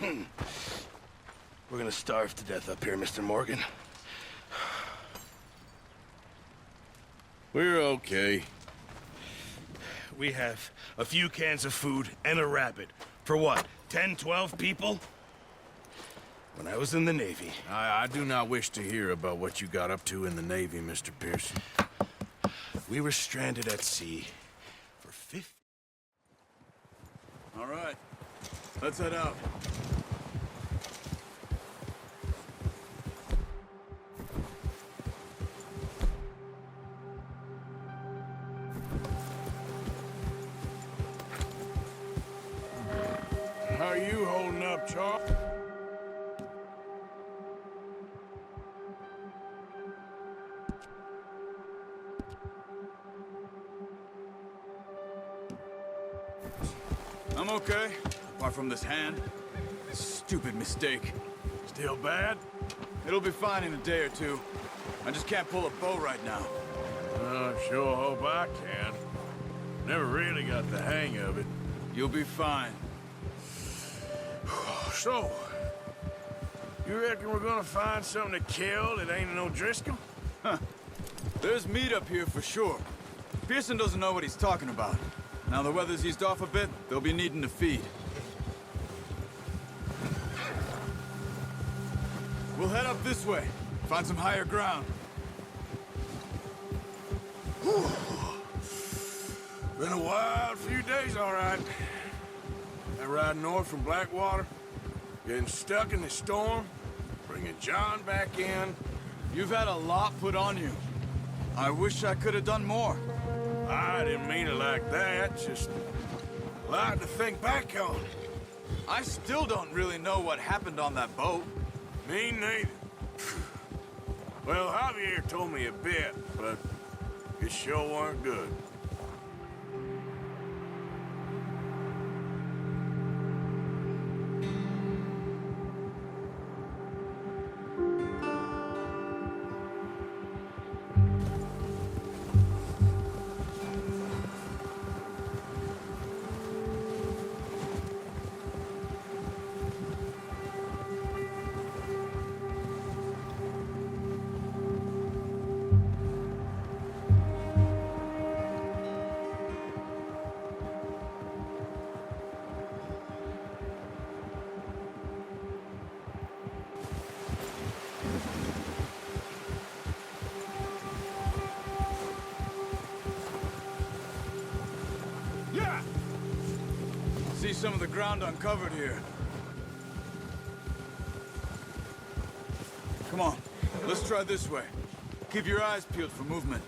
We're gonna starve to death up here, Mr. Morgan. We're okay. We have a few cans of food and a rabbit. For what, 10, 12 people? When I was in the Navy. I do not wish to hear about what you got up to in the Navy, Mr. Pearson. We were stranded at sea for 50... All right, let's head out. How are you holding up, Charles? I'm okay, apart from this hand. Stupid mistake. Still bad? It'll be fine in a day or two. I just can't pull a bow right now. I sure hope I can. Never really got the hang of it. You'll be fine. So, you reckon we're gonna find something to kill that ain't no Driscoll? Huh. There's meat up here for sure. Pearson doesn't know what he's talking about. Now the weather's eased off a bit, they'll be needing to feed. We'll head up this way, find some higher ground. Whew. Been a wild few days, all right. That ride north from Blackwater, getting stuck in the storm, bringing John back in. You've had a lot put on you. I wish I could have done more. I didn't mean it like that, just a lot to think back on. I still don't really know what happened on that boat. Me neither. Well, Javier told me a bit, but it sure weren't good. See some of the ground uncovered here. Come on, let's try this way. Keep your eyes peeled for movement.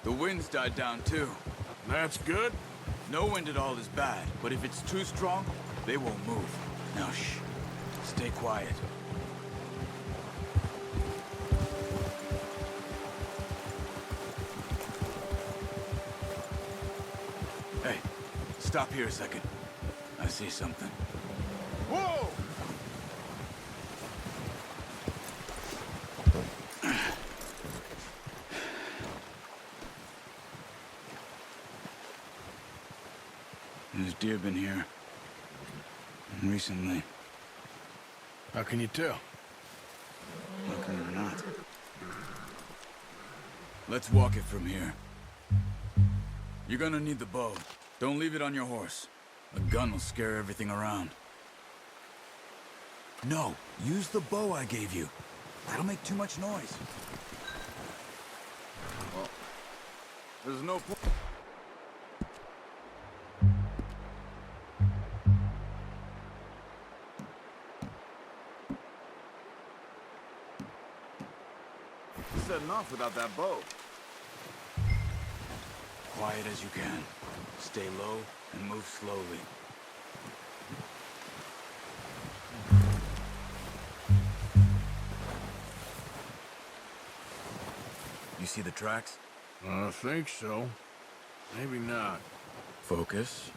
The wind's died down too. That's good. No wind at all is bad, but if it's too strong, they won't move. Now shh, stay quiet. Hey, stop here a second. I see something. Whoa! There's deer been here. Recently. How can you tell? How can I not? Let's walk it from here. You're gonna need the bow. Don't leave it on your horse. A gun will scare everything around. No, use the bow I gave you. That'll make too much noise. Well, there's no point. Setting off without that bow. Quiet as you can. Stay low and move slowly. You see the tracks? I think so. Maybe not. Focus.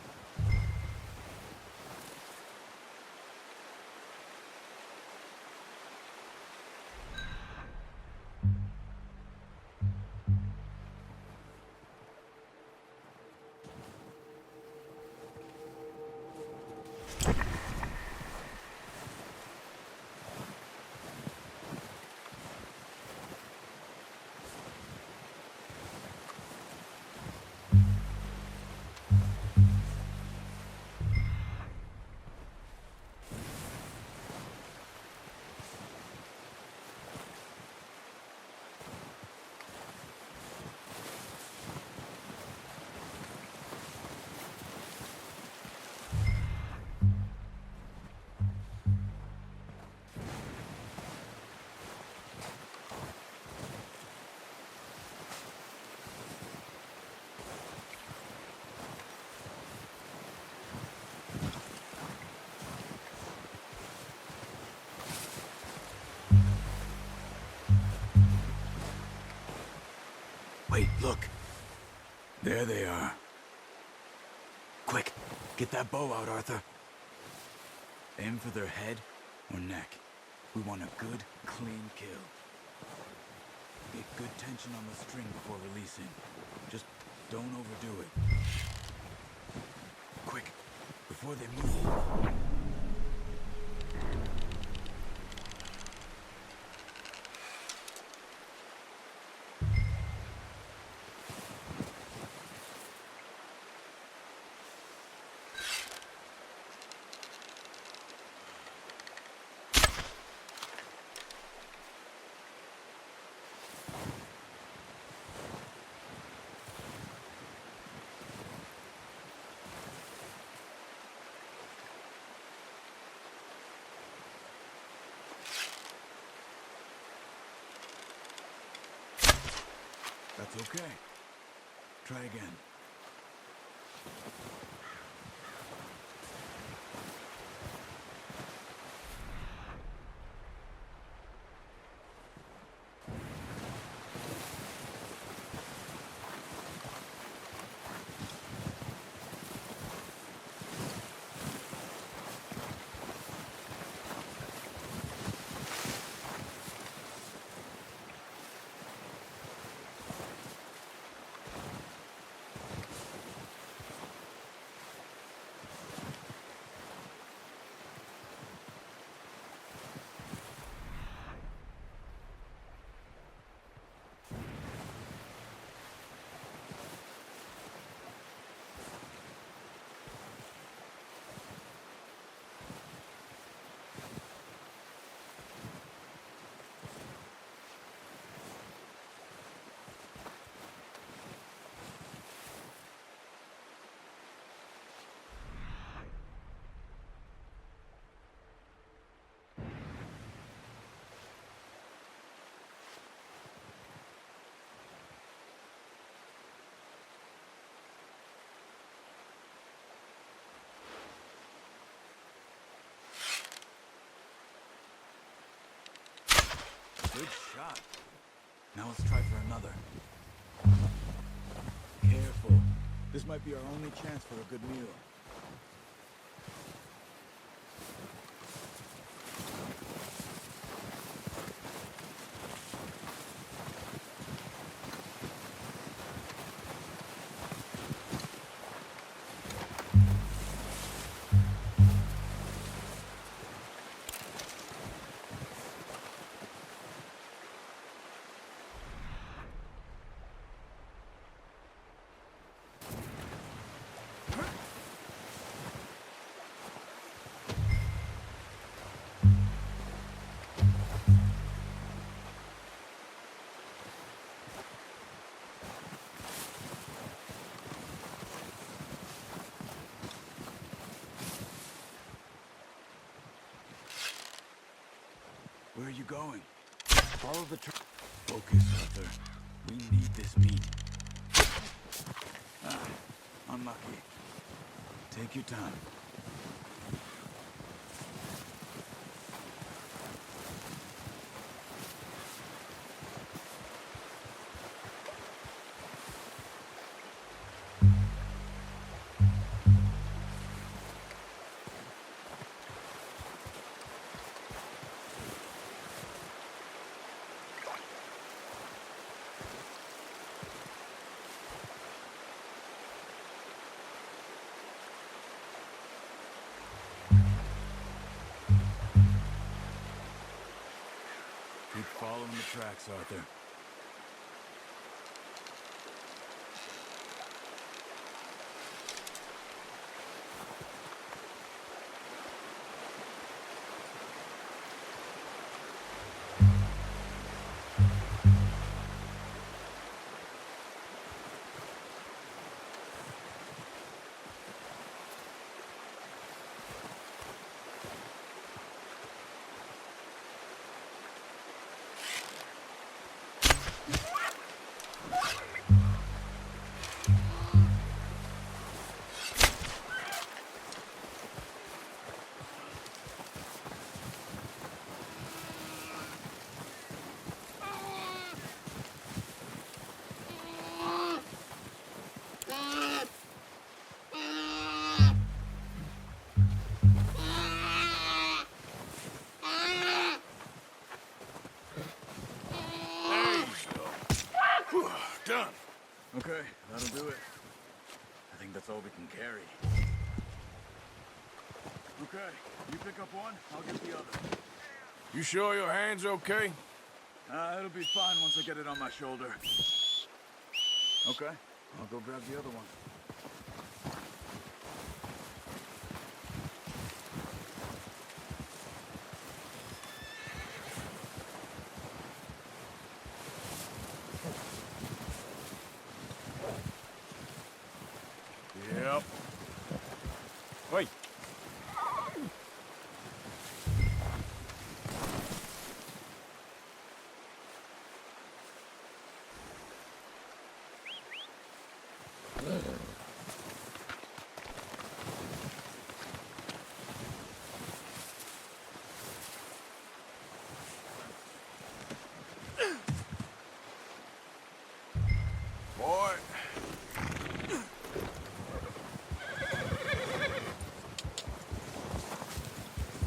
Look. There they are. Quick, get that bow out, Arthur. Aim for their head or neck. We want a good, clean kill. Get good tension on the string before releasing. Just don't overdo it. Quick, before they move. That's okay. Try again. Good shot. Now let's try for another. Careful. This might be our only chance for a good meal. Where are you going? Follow the trail. Focus, Arthur. We need this meat. Ah, unlucky. Take your time. Keep following the tracks, Arthur. Okay, that'll do it. I think that's all we can carry. Okay, you pick up one, I'll get the other. You sure your hand's okay? It'll be fine once I get it on my shoulder. Okay, I'll go grab the other one. Yep. Wait. Boy.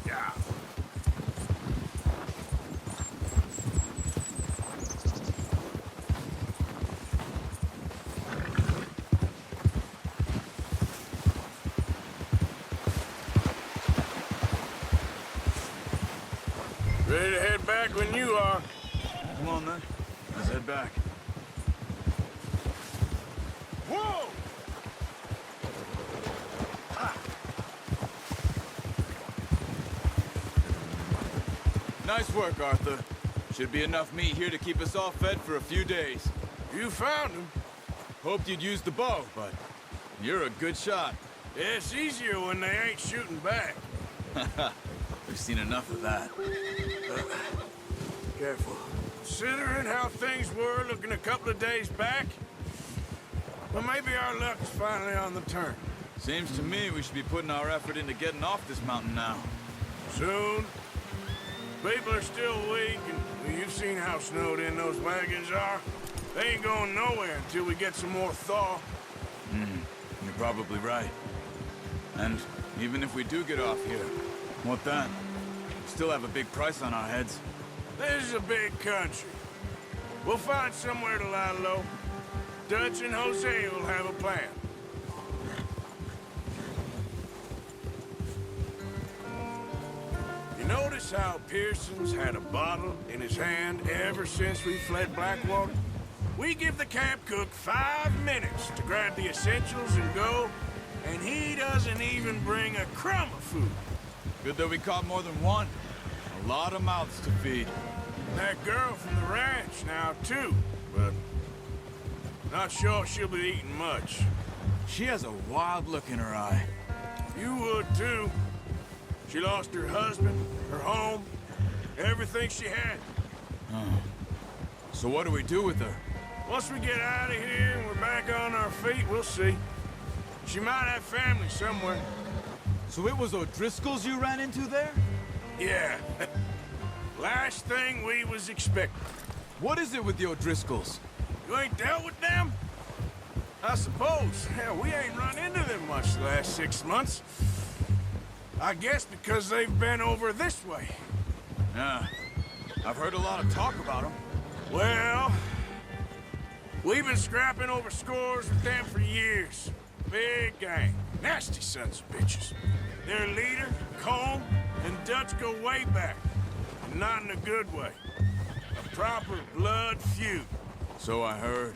Yeah. Ready to head back when you are. Come on then, let's head back. Whoa! Nice work, Arthur. Should be enough meat here to keep us all fed for a few days. You found him. Hoped you'd use the bow, but you're a good shot. Yeah, it's easier when they ain't shooting back. We've seen enough of that. Careful. Considering how things were looking a couple of days back, well, maybe our luck's finally on the turn. Seems to me we should be putting our effort into getting off this mountain now. Soon. People are still weak, and well, you've seen how snowed in those wagons are. They ain't going nowhere until we get some more thaw. You're probably right. And even if we do get off here, what then? We still have a big price on our heads. This is a big country. We'll find somewhere to lie low. Dutch and Jose will have a plan. You notice how Pearson's had a bottle in his hand ever since we fled Blackwater? We give the camp cook 5 minutes to grab the essentials and go, and he doesn't even bring a crumb of food. Good that we caught more than one. A lot of mouths to feed. That girl from the ranch now, too, but not sure she'll be eating much. She has a wild look in her eye. You would, too. She lost her husband, her home, everything she had. So what do we do with her? Once we get out of here and we're back on our feet, we'll see. She might have family somewhere. So it was O'Driscoll's you ran into there? Yeah. Last thing we was expecting. What is it with the O'Driscolls? You ain't dealt with them? I suppose. Hell, we ain't run into them much the last 6 months. I guess because they've been over this way. Yeah. I've heard a lot of talk about them. Well, we've been scrapping over scores with them for years. Big gang. Nasty sons of bitches. Their leader, Colm, and Dutch go way back. And not in a good way. A proper blood feud. So I heard.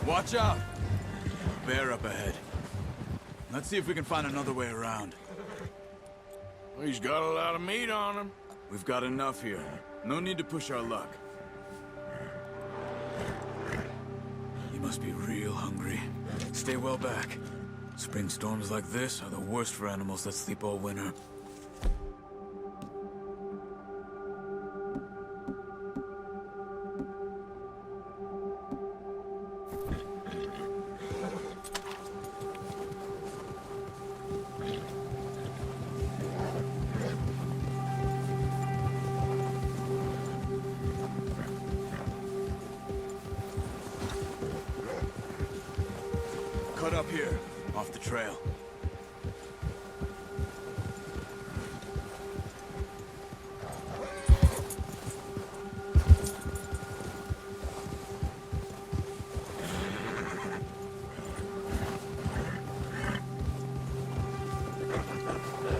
Watch out! Bear up ahead. Let's see if we can find another way around. He's got a lot of meat on him. We've got enough here. No need to push our luck. You must be real hungry. Stay well back. Spring storms like this are the worst for animals that sleep all winter. cut up here, off the trail.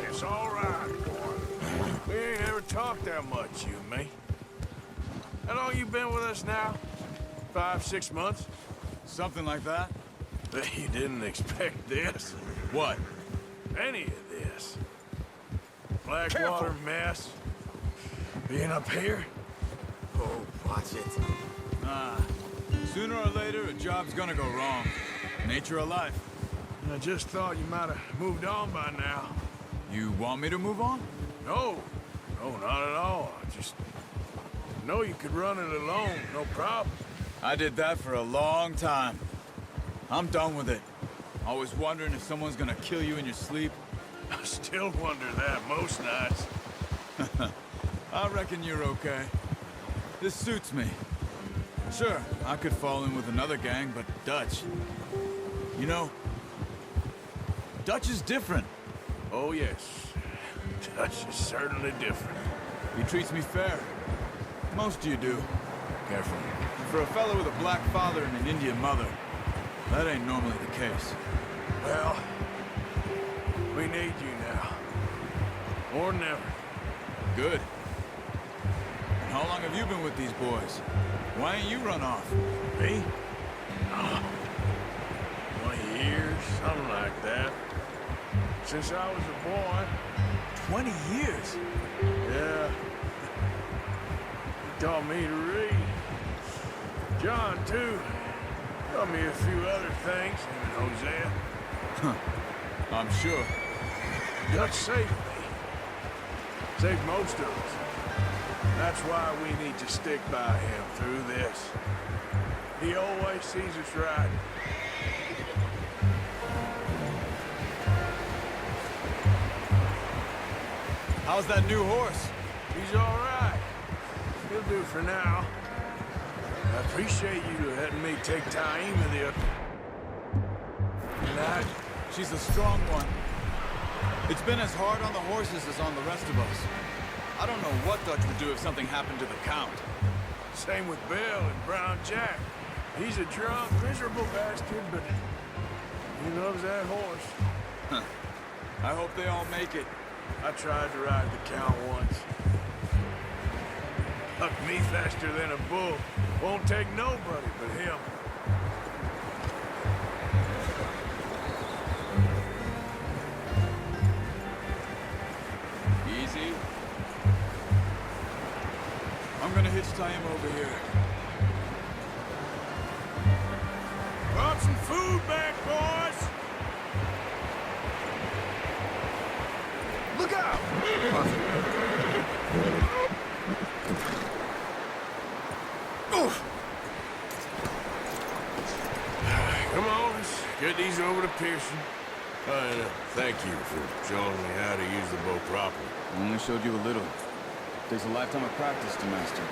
It's all right, boy. We ain't ever talked that much, you and me. How long you been with us now? 5, 6 months? Something like that? Bet you didn't expect this. What? Any of this. Blackwater mess. Being up here? Oh, watch it. Sooner or later, a job's gonna go wrong. Nature of life. I just thought you might have moved on by now. You want me to move on? No. No, not at all. I just know you could run it alone, no problem. I did that for a long time. I'm done with it. Always wondering if someone's gonna kill you in your sleep. I still wonder that most nights. I reckon you're okay. This suits me. Sure, I could fall in with another gang, but Dutch... You know, Dutch is different. Oh, yes. Dutch is certainly different. He treats me fair. Most of you do. Careful. For a fellow with a black father and an Indian mother, that ain't normally the case. Well, we need you now. More than ever. Good. And how long have you been with these boys? Why ain't you run off? Me? 20 years, something like that. Since I was a boy. 20 years? Yeah. He taught me to read. John, too. Taught me a few other things, him and Hosea. I'm sure. Dutch saved me. Saved most of us. That's why we need to stick by him through this. He always sees us right. How's that new horse? He's all right. He'll do for now. I appreciate you letting me take time with you. Lad, she's a strong one. It's been as hard on the horses as on the rest of us. I don't know what Dutch would do if something happened to the Count. Same with Bill and Brown Jack. He's a drunk, miserable bastard, but he loves that horse. I hope they all make it. I tried to ride the Count once. Hucked me faster than a bull. Won't take nobody but him. Easy. I'm gonna hitch tie him over here. Brought some food back, boys! Look out! Come on, let's get these over to Pearson. And thank you for showing me how to use the bow properly. I only showed you a little. Takes a lifetime of practice to master.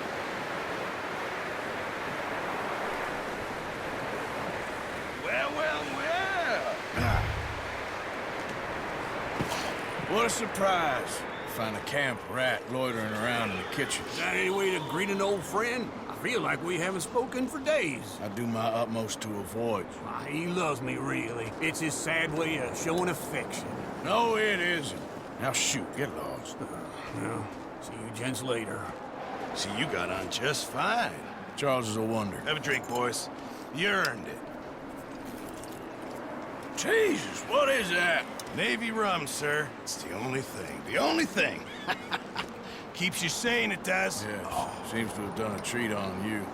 Well, well, well! What a surprise. Find a camp rat loitering around in the kitchen. Is that any way to greet an old friend? I feel like we haven't spoken for days. I do my utmost to avoid. He loves me, really. It's his sad way of showing affection. No, it isn't. Now shoot, get lost. Well, see you gents later. See, you got on just fine. Charles is a wonder. Have a drink, boys. You earned it. Jesus, what is that? Navy rum, sir. It's the only thing. The only thing. Keeps you sane, it does. Yes, seems to have done a treat on you.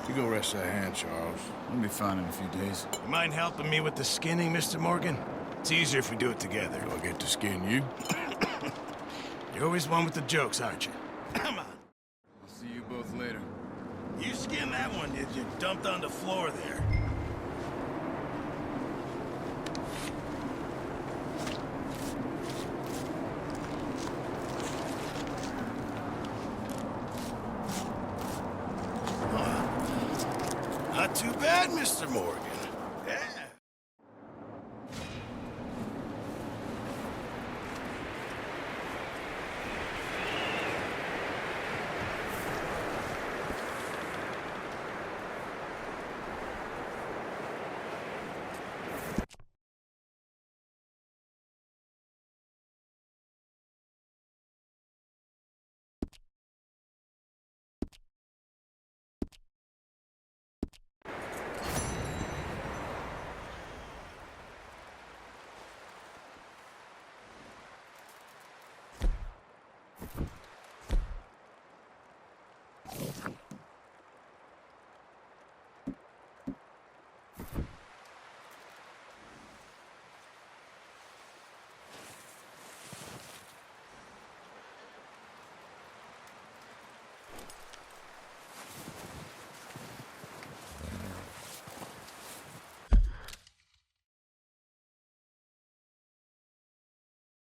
You go rest that hand, Charles. I'll be fine in a few days. You mind helping me with the skinning, Mr. Morgan? It's easier if we do it together. Do I get to skin you? You're always one with the jokes, aren't you? Come on. I'll see you both later. You skinned that one, did you? Dumped on the floor there. Not too bad, Mr. Morgan.